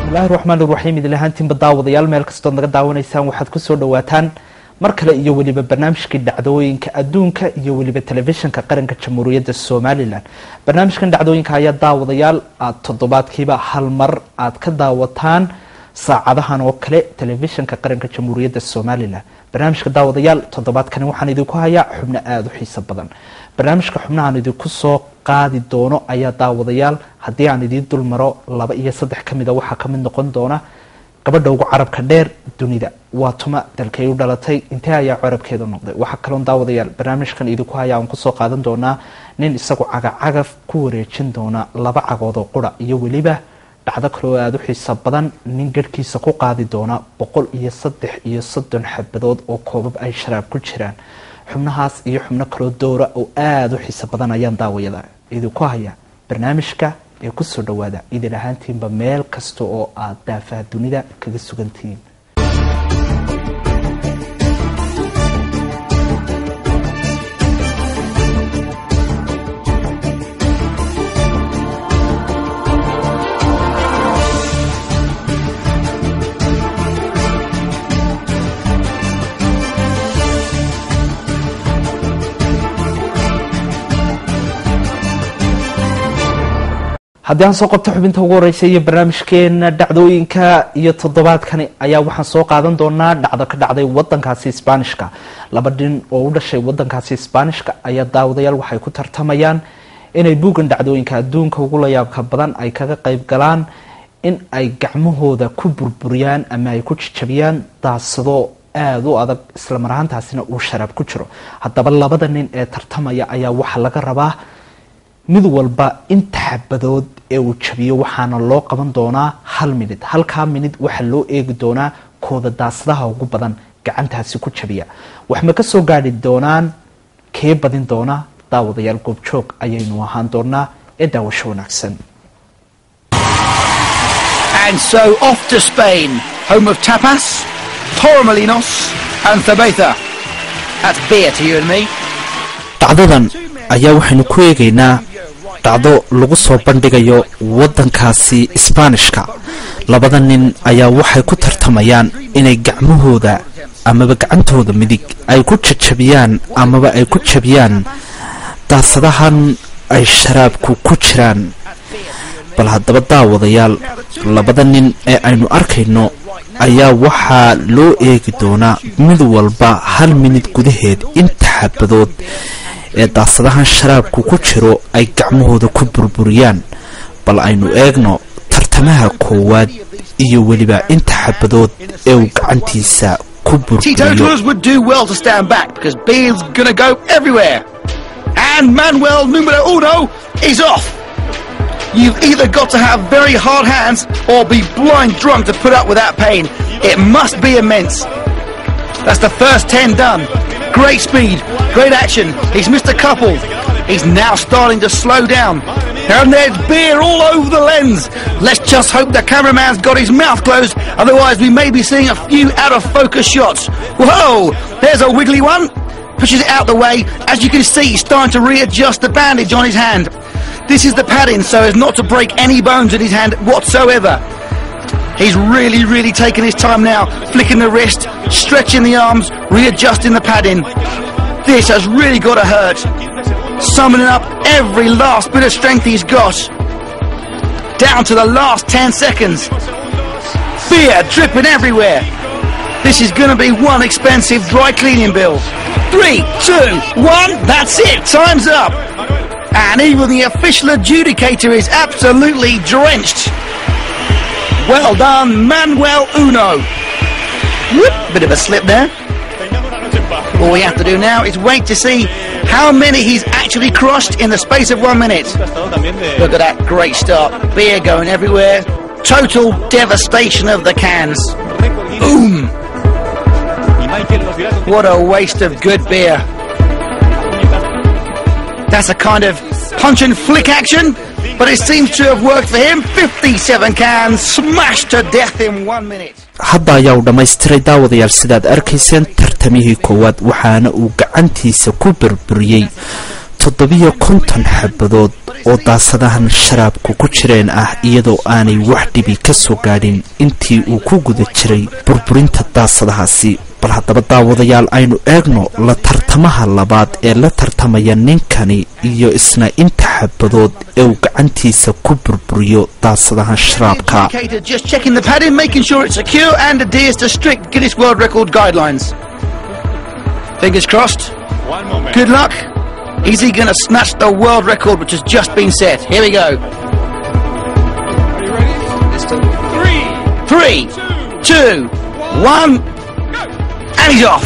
الله الرحمن الرحيم إذا لهانتين بداوضيال meel kasto naga daawanaysaan waxaad ku soo dhawaataan mar kale iyo waliba barnaamijka dhacdooyinka adduunka iyo waliba telefishinka qaranka Jamhuuriyadda Soomaaliland barnaamijkan dhacdooyinka ayaa daawadayaal aad toddobaadkiiba hal mar aad ka daawataan saacadahan oo kale telefishinka qaranka Jamhuuriyadda Soomaaliland barnaamijka daawadayaal toddobaadkan waxaan idinku hayaa xubno aad u xiiso badan barnaamijka xubnahan idinku soo qaadi doono ayaa daawadayaal haddii aan idin dul maro 2 iyo 3 kamida waxa ka mid noqon doona gabadha ugu carabka dheer dunida waa tuma dalkay u dhalatay intee ayaa carabkeeda noqday waxa kale oo daawadayaal barnaamijkan idinku haya aan ku soo qaadan doona nin isagu cagaf ku wareejin doona 2 cagood oo qura iyo waliba dhacdo kale oo aad u xiiso badan nin garkiisa ku qaadi doona 130 xabadood oo koobab ay sharaab ku jiraan xubnahaas iyo xubno kale doora oo aad u xiiso badan ayaan daawayada idinku haya barnaamijka ee ku soo dhawaada idin ahaantiinba meel kasta oo aad daafaha dunida kaga sugantiin haddii aan soo qabto xubinta ugu horeysay iyo barnaamijkeena dhacdooyinka iyo toddobaadkan ayaa waxaan soo qaadan doonaa dhacdo ka dhacday wadankaasi Isbaanishka laba din oo u dhashay wadankaasi Isbaanishka ayaa daawadayaal waxay ku tartamayaan inay buugan dhacdooyinka adduunka ugu la yaabka badan ay kaga qayb galaan in ay gacmahooda ku burburiyaan ama ay ku jajabiyaan daasado aad u adag isla mar ahaantaasina uu sharaab ku jiro haddaba labada nin ee tartamaya ayaa waxa laga rabaa mid walba inta xabadood ee uu jabiyo waxaana loo qaban doonaa 1 minute halka minute waxa loo eegi doonaa kooda daasadaha ugu badan gacantaasi ku jabiya wax ma ka soo gaadhi doonaan kee badin doona daawadayaal goobjoog ayaynu ahaan doonaa ee daawasho wanaagsan And so off to Spain, home of tapas, torremolinos and cerveza. That's beer to you and me. dhacdadan ayaa waxaynu ku eegaynaa dhacdo lagu soo bandhigayo wadankaasi Isbaanishka labada nin ayaa waxay ku tartamayaan inay gacmahooda amaba gacantooda midig ay ku jajabiyaan amaba ay ku jabiyaan daasadahan ay sharaabku ku jiraan bal haddaba daawadayaal labada nin ee aynu arkayno ayaa waxaa loo eegi doonaa mid walba 1 minute gudaheed inta xabadood ee daasadahan sharaabku ku jiro ay gacmahooda ku burburiyaan bal aynu eegno tartamaha koowaad iyo waliba inta xabadood ee uu gacantiisa ku burburiyo Teetotalers would do well to stand back because Beale's gonna go everywhere. And Manuel numero uno is off. You've either got to have very hard hands or be blind drunk to put up with that pain. It must be immense. That's the first 10 done. Great speed, great action. He's missed a couple. He's now starting to slow down. And there's beer all over the lens. Let's just hope the cameraman's got his mouth closed, otherwise we may be seeing a few out of focus shots. Whoa, there's a wiggly one. Pushes it out the way. As you can see, he's starting to readjust the bandage on his hand. This is the padding so as not to break any bones in his hand whatsoever. He's really taking his time now, flicking the wrist, stretching the arms, readjusting the padding. This has really got to hurt. Summoning up every last bit of strength he's got. Down to the last 10 seconds. Beer dripping everywhere. This is going to be one expensive dry cleaning bill. 3, 2, 1, that's it, time's up. And even the official adjudicator is absolutely drenched. Well done, Manuel Uno. Whoop, bit of a slip there. All we have to do now is wait to see how many he's actually crushed in the space of 1 minute. Look at that great start. Beer going everywhere. Total devastation of the cans. Boom! What a waste of good beer. That's a kind of punch and flick action, but it seems to have worked for him. 57 cans smashed to death in 1 minute. hadda ayaa uu dhammaystiray daawadayaal sidaad arkayseen tartamihii koowaad waxaana uu gacantiisa ku burburiyey 750 xabadood oo daasadahan sharaabku ku jireen ah iyadoo aanay wax dhibi ka soo gaadhin intii uu ku guda jiray burburinta daasadahaasi. bal haddaba daawadayaal aynu eegno la tartamaha labaad ee la tartamaya ninkani iyo isna inta xabadood ee uu gacantiisa ku burburiyo daasadahan sharaabka. Just checking the padding, making sure it's secure and adheres to strict Guinness World Record guidelines. Fingers crossed. Good luck. Is he going to snatch the world record which has just been set? Here we go. 3, 2, 1. And he's off.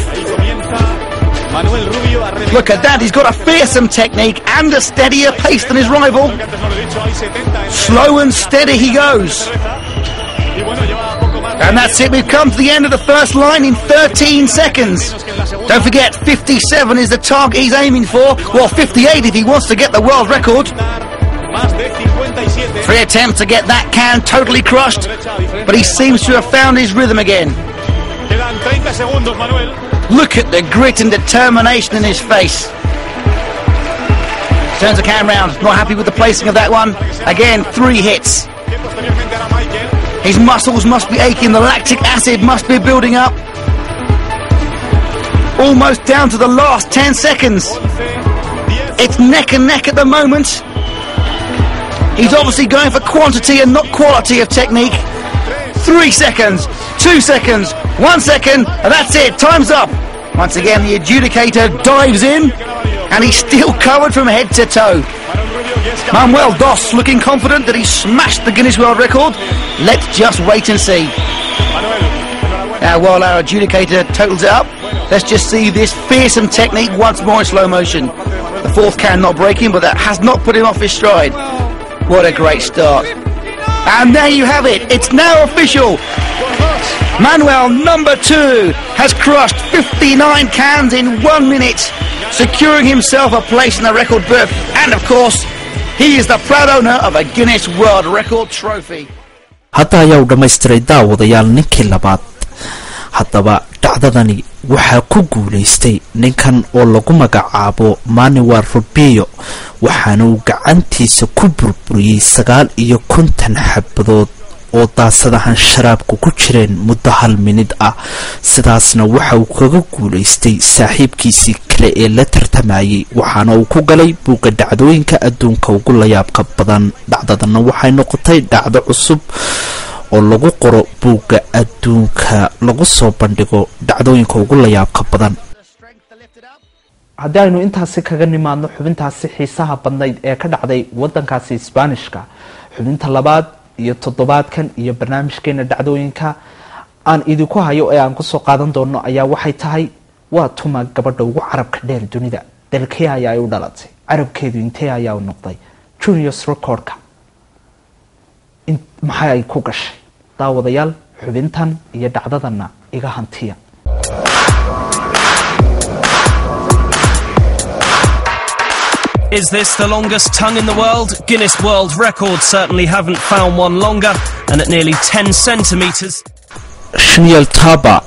Look at that, he's got a fearsome technique and a steadier pace than his rival. Slow and steady he goes. And that's it, we've come to the end of the first line in 13 seconds. Don't forget, 57 is the target he's aiming for. Well, 58 if he wants to get the world record. 3 attempts to get that can totally crushed, but he seems to have found his rhythm again. Look at the grit and determination in his face. Turns the can round, not happy with the placing of that one. Again, 3 hits. His muscles must be aching, the lactic acid must be building up. Almost down to the last 10 seconds. It's neck and neck at the moment. He's obviously going for quantity and not quality of technique. 3 seconds, 2 seconds, 1 second, and that's it, time's up. Once again, the adjudicator dives in, and he's still covered from head to toe. Manuel Dos looking confident that he's smashed the Guinness World Record. Let's just wait and see. Now, while our adjudicator totals it up, let's just see this fearsome technique once more in slow motion. The 4th can not breaking, but that has not put him off his stride. What a great start. And there you have it, it's now official. Manuel number 2 has crushed 59 cans in 1 minute, securing himself a place in the record book. And of course, he is the proud owner of a Guinness World Record trophy. hadda ayaa u dhammaystiray daawadayaal ninkii labaad. haddaba dhacdadani waxaa ku guulaystay ninkan oo lagu magacaabo Manuel Rubio, waxaana uu gacantiisa ku burburiyey 59 xabadood oo daasadahan sharaabku ku jireen muddo 1 minid ah. sidaasna waxa uu kaga guulaystay saaxiibkiisii kale ee la tartamayay, waxaana uu ku galay buugga dhacdooyinka adduunka ugu la yaabka badan. dhacdadana waxay noqotay dhacdo cusub oo lagu qoro buugga adduunka lagu soo bandhigo dhacdooyinka ugu la yaabka badan. haddii aynu intaasi kaga nimaadno xubintaasi xiisaha badnayd ee ka dhacday wadankaasi Isbaanishka, xubinta labaad iyo toddobaadkan iyo barnaamijkeena dhacdooyinka aan idinku hayo ee aan ku soo qaadan doono ayaa waxay tahay waa tuma gabadha ugu carabka dheer dunida. dalkee ayaa u dhalatay, carabkeedu intee ayaa u noqday, Guinness Recordka maxay ay ku gashay? daawadayaal, xubintan iyo dhacdadana iga hantiya. Is this the longest tongue in the world? Guinness World Records certainly haven't found one longer, and at nearly 10 centimetres. Shaniel Taba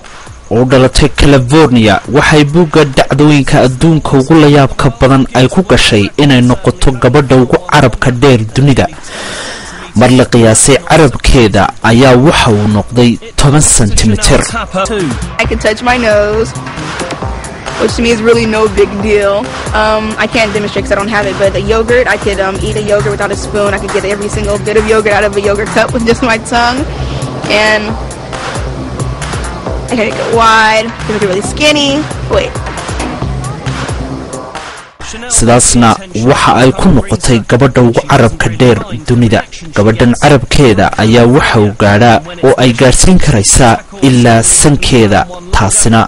oo dhalatay California waxay buugga dhacdooyinka adduunka ugu la yaabka badan ay ku gashay inay noqoto gabadha ugu carabka dheer dunida. mar la qiyaasay carabkeeda ayaa waxa uu noqday 10 centimeter. I can touch my nose, which to me is really no big deal. I can't demonstrate because I don't have it, but the yogurt, I could eat a yogurt without a spoon. I could get every single bit of yogurt out of a yogurt cup with just my tongue. And I can get wide, I can get really skinny. Wait. sidaasna waxa ay ku noqotay gabadha ugu carabka dheer dunida. gabadhan carabkeeda ayaa waxa uu gaadhaa oo ay gaarsiin karaysaa ilaa sankeeda. taasina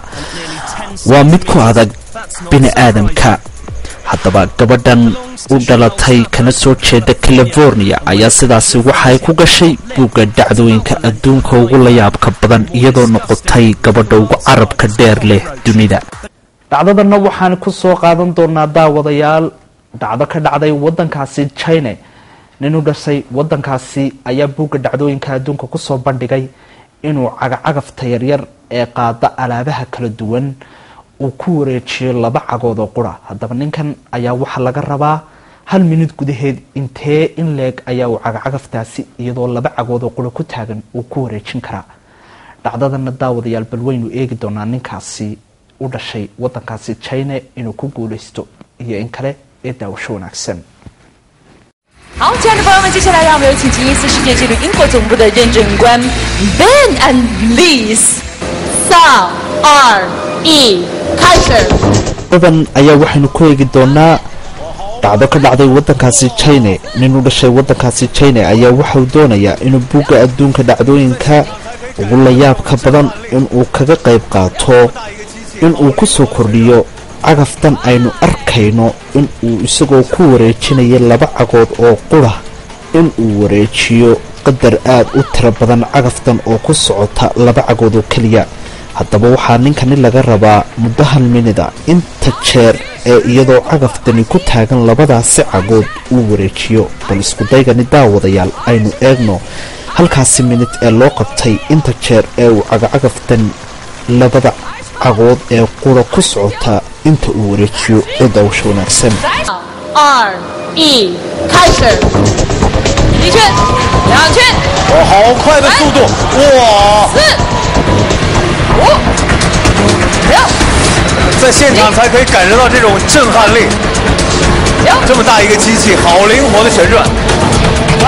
waa mid ku adag bini aadamka. haddaba gabadhan u dhalatay kana soo jeeda California ayaa sidaasi waxay ku gashay buugga dhacdooyinka adduunka ugu la yaabka badan iyadoo noqotay gabadha ugu carabka dheer leh dunida. dhacdadana waxaan ku soo qaadan doonaa daawadayaal dhacdo ka dhacday wadankaasi China. nin u dhashay wadankaasi ayaa buugga dhacdooyinka adduunka ku soo bandhigay inuu cagafta yaryar ee qaada alaabaha kala duwan uu ku wareejiyo 2 cagood oo qura. haddaba ninkan ayaa waxa laga rabaa hal minute gudaheed intee in leeg ayaa uu cagacagaftaasi iyadoo laba cagood oo qura ku taagan uu ku wareejin karaa dhacdadana daawadayaal bal waynu eegi doonaa ninkaasi u dhashay wadankaasi China inuu ku guuleysto iyo in kale ee daawasho wanaagsan 好，亲爱的朋友们，接下来让我们有请吉尼斯世界纪录英国总部的认证官 Ben and Liz。3、2、1，开始。badan ayaa waxaynu ku eegi doonaa dhacdo ka dhacday wadankaasi China nin u dhashay wadankaasi China ayaa waxa uu doonayaa inuu buugga adduunka dhacdooyinka ugu la yaabka badan inuu kaga qayb qaato inuu ku soo kordhiyo cagaftan aynu arkayno inuu isagoo ku wareejinayo laba cagood oo qura inuu wareejiyo qadar aad u tiro badan cagaftan oo ku socota laba cagood oo kaliya haddaba waxaa ninkani laga rabaa muddo hal minida inta jeer ee iyadoo cagaftani ku taagan labadaasi cagood uu wareejiyo bal isku daygani daawadayaal aynu eegno halkaasi minid ee loo qabtay inta jeer ee uu cagacagaftan labada cagood ee qura ku socota inta uu wareejiyo ee daawasho wanaagsan 3、2、1，开始。一圈、2圈。哦，好快的速度！哇！ 4、5、6。在现场才可以感受到这种震撼力。这么大一个机器，好灵活的旋转。喂，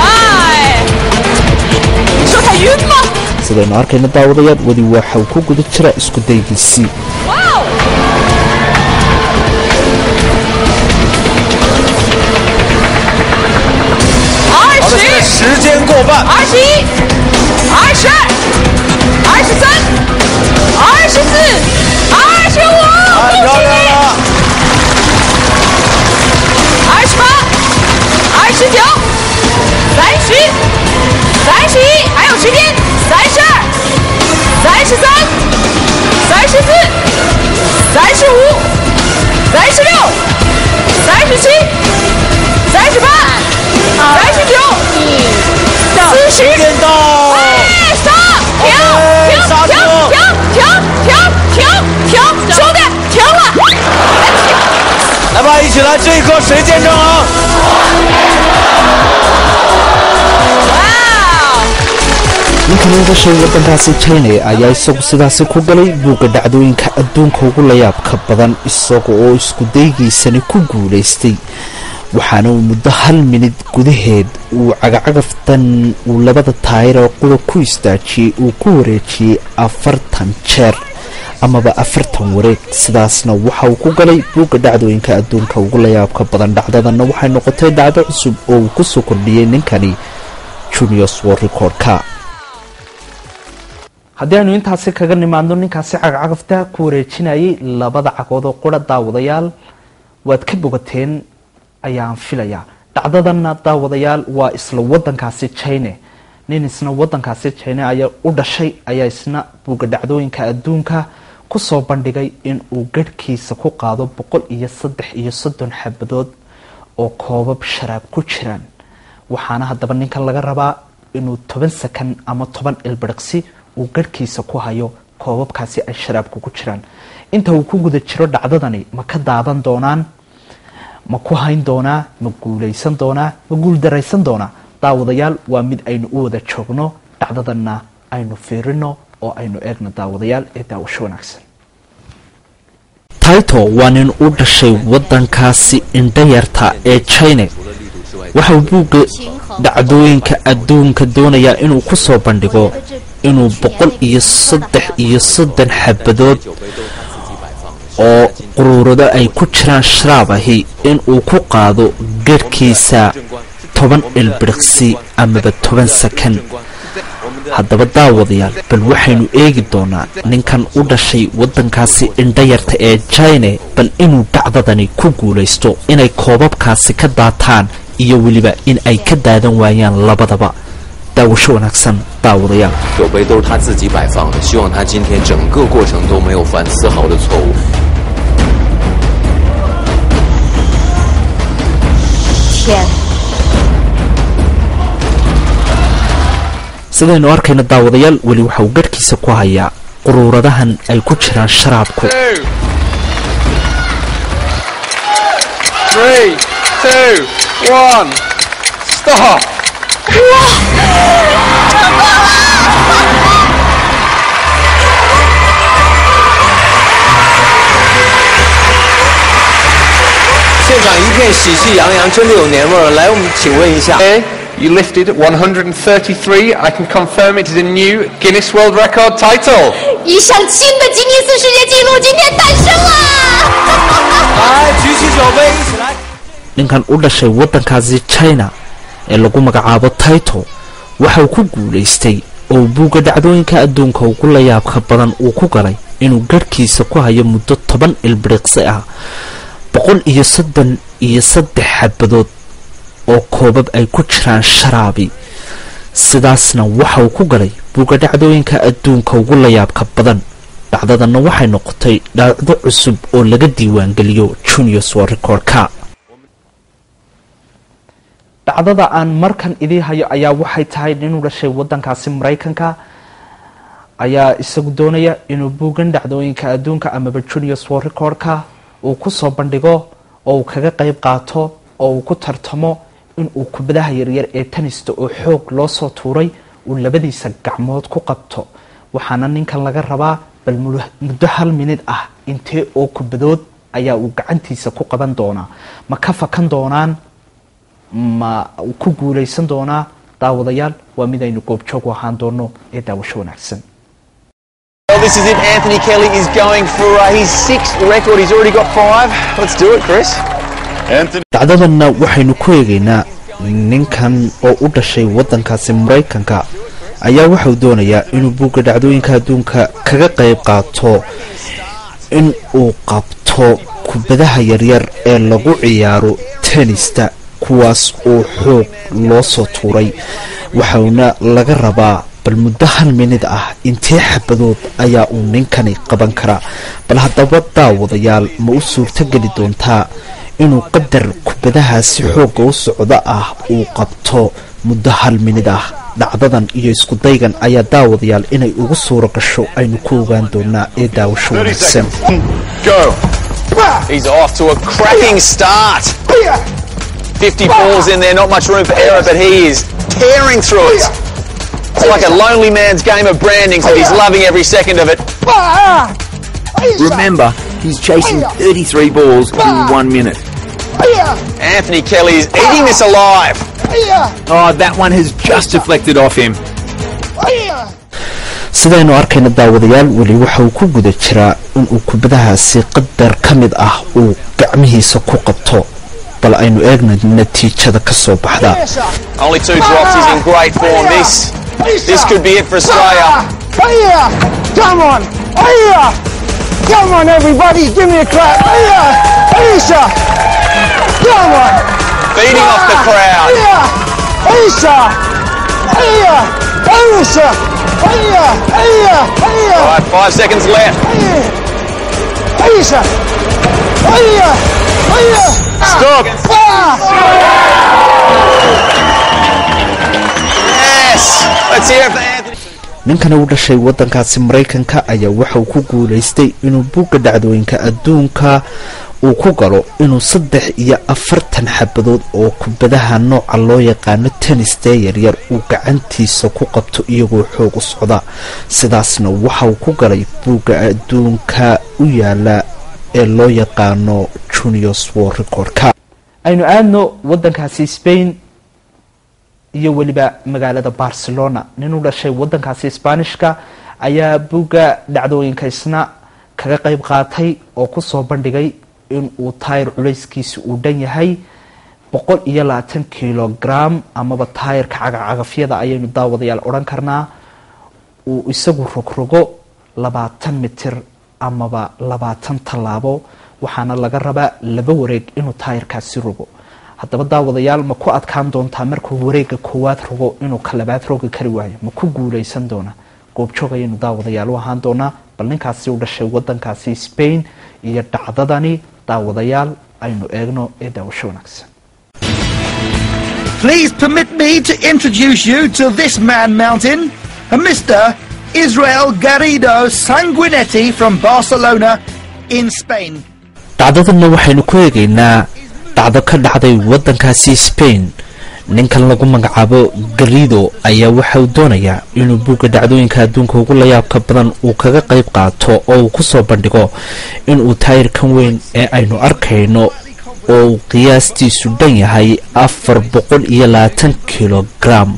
你说它晕吗？ sidaynu arkayna daawadayaal weli waxa uu ku guda jira isku daygiisii 哇哦！ 好的，现在时间过半。 21、22、23、24、25，太漂亮了！ 28、29、30、31，还有时间，32、33、34、35、36、37、38、39、40。 时间到。 哎，stop！ 停！停！刹车 停！兄弟，停了！来吧，一起来，这一刻谁见证啊？ ninkan u dhashay wadankaasi China ayaa isagu sidaasi ku galay buugga dhacdooyinka adduunka ugu la yaabka badan isaga oo isku daygiisani ku guuleystay waxaana uu muddo hal minid gudaheed uu cagacagaftan uu labada taayir oo qura ku istaajiyey uu ku wareejiyey 40 jeer amaba 40 wareeg sidaasna waxa uu ku galay buugga dhacdooyinka adduunka ugu la yaabka badan dhacdadana waxay noqotay dhacdo cusub oo uu ku soo kordhiyey ninkani Guinness World Record-ka haddii aynu intaasi kaga nimaadno ninkaasi cagacagafta ku wareejinayay labada cagood oo qura daawadayaal waad ka bogateen ayaan filayaa dhacdadana daawadayaal waa isla wadankaasi China nin isna wadankaasi China ayaa u dhashay ayaa isna buugga dhacdooyinka adduunka ku soo bandhigay in uu gadhkiisa ku qaado 133 xabadood oo koobab sharaab ku jiraan waxaana haddaba ninkan laga rabaa inuu 10 sakan ama 10 ilbiriqsi uu gadhkiisa ku hayo koobabkaasi ay sharaabku ku jiraan inta uu ku guda jiro dhacdadani ma ka daadan doonaan ma ku hayn doonaa ma guuleysan doonaa ma guuldaraysan doonaa daawadayaal waa mid aynu u wada joogno dhacdadana aynu fiirino oo aynu eegno daawadayaal ee daawasho wanaagsan Taito waa nin u dhashay wadankaasi indhayarta ee China waxa uu buugga dhacdooyinka adduunka doonayaa inuu ku soo bandhigo inuu 133 xabadood oo quruurada ay ku jiraan shraabahi inuu ku qaado gadhkiisa 10 ilbiriqsi amaba 10 sakan haddaba daawadayaal bal waxaynu eegi doonaa ninkan u dhashay wadankaasi indhayarta ee China bal inuu dhacdadani ku guuleysto inay koobabkaasi ka daataan iyo weliba in ay ka daadan waayaan labadaba daawasho wanaagsan daawadayaal 酒杯都是他自己摆放的，希望他今天整个过程都没有犯丝毫的错误。天， sidaynu arkayna daawadayaal weli waxa uu gadhkiisa ku hayaa quruuradahan ay ku jiraan sharaabku 3, 2, 1. Stop.现场一片喜气洋洋，真的有年味儿。来，我们请问一下。You lifted 133. I can confirm it is a new Guinness World Record title. 一项新的吉尼斯世界纪录今天诞生了！来，举起酒杯，一起来。ninkan u dhashay waddankaasi China ee lagu magacaabo Taito waxa uu ku guuleystay oo buuga dhacdooyinka adduunka ugu la yaabka badan uu ku galay inuu garhkiisa ku hayo muddo 10 ilbiriqsi ah 133 xabadood oo koobab ay ku jiraan sharaabi sidaasna waxa uu ku galay buuga dhacdooyinka adduunka ugu la yaabka badan dhacdadana waxay noqotay dhacdo cusub oo laga diiwaan geliyo Guinness World Record-ka dhacdada aan markan idii hayo ayaa waxay tahay inuu dhashay waddankaasi Mareykanka ayaa isagu doonaya inuu buugan dhacdooyinka adduunka ama Guinness World Record-ka uu ku soo bandhigo oo uu kaga qayb qaato oo uu ku tartamo in uu kubadaha yaryar ee tenista oo xoog loo soo tuuray uu labadiisa gacmood ku qabto waxaana ninkan laga rabaa bal muddo 1 minute ah intee oo kubadood ayaa uu gacantiisa ku qaban doonaa ma ka fakan doonaan ma ku guuleysan doonaa daawadayaal waa mid aynu goobjoog u ahaan doono ee daawasho wanaagsan. Well, this is it. Anthony Kelly is going for his 6th record. He's already got 5. Let's do it, Chris. dhacdadana waxaynu ku eegaynaa ninkan oo u dhashay waddankaasi Mareykanka ayaa wuxuu doonayaa inuu buuga dhacdooyinka adduunka kaga qayb qaato in uu qabto kubadaha yaryar ee lagu ciyaaro tenista kuwaas oo xoog loo soo tuuray waxaana laga rabaa bal muddo 1 minute ah intee xabadood ayaa uu ninkani qaban karaa bal haddaba daawadayaal ma u suurto geli doontaa inuu qadar kubadahaasi xoogga u socda ah uu qabto muddo 1 minute ah dhacdadan iyo isku daygan ayaa daawadayaal inay ugu suuro gasho aynu ku ogaan doonaa ee daawasho wanaagsan. He's off to a cracking start. 50 balls in there, not much room for error, but he is tearing through it. It's like a lonely man's game of branding, but he's loving every second of it. Remember, he's chasing 33 balls in 1 minute. Anthony Kelly is eating this alive. Oh, that one has just deflected off him. sidaynu arkayna daawadayaal wali waxa uu ku guda jiraa in uu kubadahaasi qadar kamid ah uu gacmihiisa ku qabto bal aynu eegno natiijada ka soo baxda. Only 2 drops, he's in great form. This could be it for Australia. Come on! Come on, everybody! Give me a clap! Aisha! Come on! Beating off the crowd. Aisha! Aisha! All right, 5 seconds left. Aisha! Stop! Yes! Let's hear it for Anthony. ninkan uu dhashay waddankaasi Mareykanka ayaa waxa uu ku guuleystay inuu buuga dhacdooyinka adduunka uu ku galo inuu 43 xabadood oo kubadaha nooca loo yaqaan tenista yaryar uu gacantiisa ku qabto iyagoo xoog u socda sidaasna waxa uu ku galay buuga adduunka u yaala ee loo yaqaano Guinness World Record-ka aynu aadno waddankaasi Spain iyo waliba magaalada Barcelona nin u dhashay waddankaasi Isbaanishka ayaa buuga dhacdooyinka isna kaga qayb qaatay oo ku soo bandhigay in uu taayir culayskiisa uu dhan yahay 120 kilogram amaba taayirka cagafyada ayaynu daawadayaal oran karnaa uu isagu rogrogo 20 mitir amaba 20 talaabo waxaana laga rabaa 2 wareeg inuu taayirkaasi rogo haddaba daawadayaal ma ku adkaan doontaa markuu wareega koowaad rogo inuu ka labaad rogi kari waayo ma ku guuleysan doona goobjoog ayaynu daawadayaal u ahaan doonaa bal ninkaasi u dhashay waddankaasi Spain iyo dhacdadani daawadayaal aynu eegno ee daawasho wanaagsan. Please permit me to introduce you to this man mountain, Mr. Israel Garrido Sanguinetti from Barcelona in Spain. dhacdadana waxaynu ku eegaynaa dhacdo ka dhacday waddankaasi Spain ninkan lagu magacaabo Garrido ayaa waxa uu doonayaa inuu buuga dhacdooyinka adduunka ugu la yaabka badan uu kaga qayb qaato oo uu ku soo bandhigo inuu taayirkan weyn ee aynu arkayno oo uu qiyaastiisu dhan yahay 420 kilogram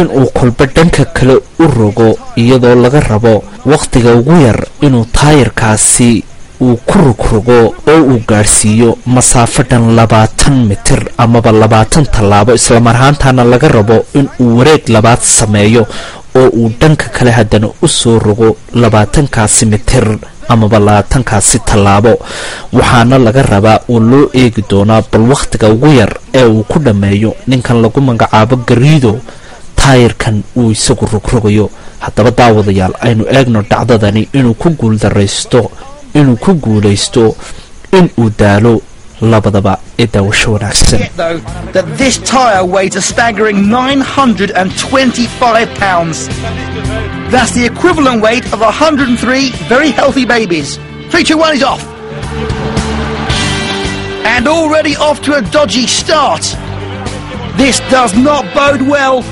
inuu kolba dhanka kale u rogo iyadoo laga rabo waqtiga ugu yar inuu taayirkaasi uu ku rogrogo oo uu gaarsiiyo masaafo dhan 20 mitir amaba 20 tallaabo isla marhaantaana laga rabo inuu wareeg labaad sameeyo oo uu dhanka kale haddana u soo rogo 20kaasi mitir amaba 20kaasi tallaabo waxaana laga rabaa oo loo eegi doonaa bal waqtiga ugu yar ee uu ku dhameeyo ninkan lagu magacaabo Garrido taayirkan uu isagu rogrogayo haddaba daawadayaal aynu eegno dhacdadani inuu ku guuleysto in uu daalo labadaba ee daawasho wanaagsan. That this tyre weighs a staggering 925 pounds. That's the equivalent weight of 103 very healthy babies. 3, 2, 1, he's off. And already off to a dodgy start. This does not bode well.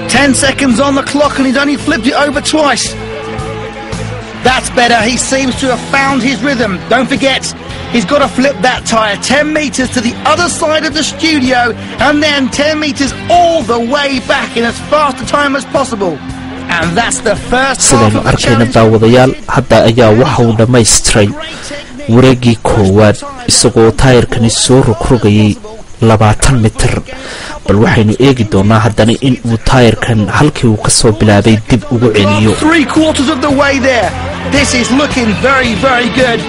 10 seconds on the clock and he's only flipped it over twice. That's better. He seems to have found his rhythm. Don't forget, he's got to flip that tyre 10 metres to the other side of the studio and then 10 metres all the way back in as fast a time as possible. And that's the first half of the challenge. daawadayaal hadda ayaa waxa uu dhammaystiray wareegii koowaad isagoo taayirkani soo rogrogayay 20 mitir bal waxaynu eegi doonaa haddana in uu taayirkan halkii uu ka soo bilaabay dib ugu celiyo 3/4 of the way there. This is looking very, very good.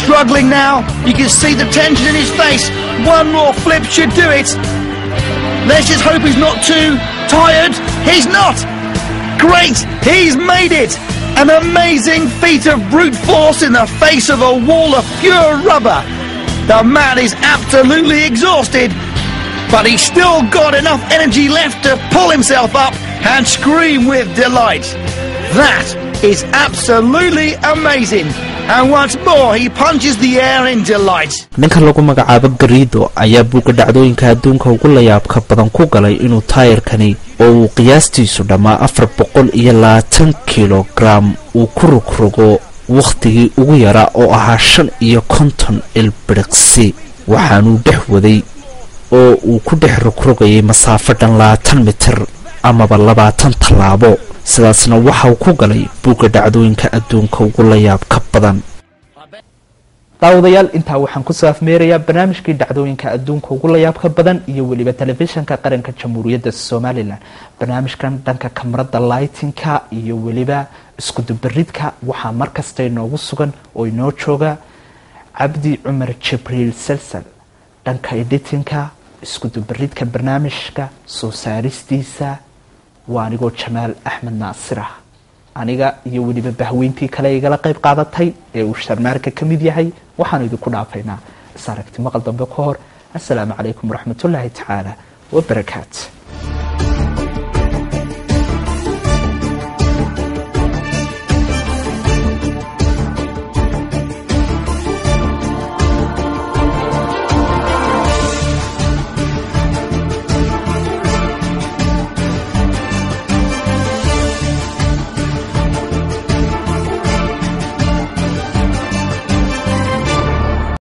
Struggling now. You can see the tension in his face. One more flip should do it. Let's just hope he's not too tired. He's not. Great. He's made it. An amazing feat of brute force in the face of a wall of pure rubber. The man is absolutely exhausted, but he's still got enough energy left to pull himself up and scream with delight. That is absolutely amazing. And once more he punches the air in delight. ninka lagu magacaabo Garrido ayaa buuga dhacdooyinka adduunka ugu la yaabka badan ku galay inuu taayirkani oo uu qiyaastiisu dhamaa 420 kilogram uu ku rogrogo waqtigii ugu yara oo ahaa 55 ilbiriqsi waxaanu dhex waday oo uu ku dhex rogrogayay masaafo dhan 20 mitir amaba 20 tallaabo sidaasna waxa uu ku galay buuga dhacdooyinka adduunka ugu la yaabka badan. daawadayaal intaa waxaan ku soo afmeerayaa barnaamijkii dhacdooyinka adduunka ugu la yaabka badan iyo waliba telefishinka qaranka jamhuuriyadda Soomaaliland. barnaamijkan dhanka kamarada lightingka iyo waliba isku dubaridka waxaa markasta inoogu sugan oo inoo jooga Cabdi Cumar Jibriil Salsal. dhanka editingka isku dubaridka barnaamijka soo saaristiisa waa anigoo Jamaal Axmed Naasir ah aniga iyo waliba bahweyntii kale igala qayb qaadatay ee uu Sharmaarka kamid yahay waxaan idinku dhaafaynaa is aragti maqal dambe ka hor. assalaamu calaykum waraxmatullaahi tacaala wa barakaatuh.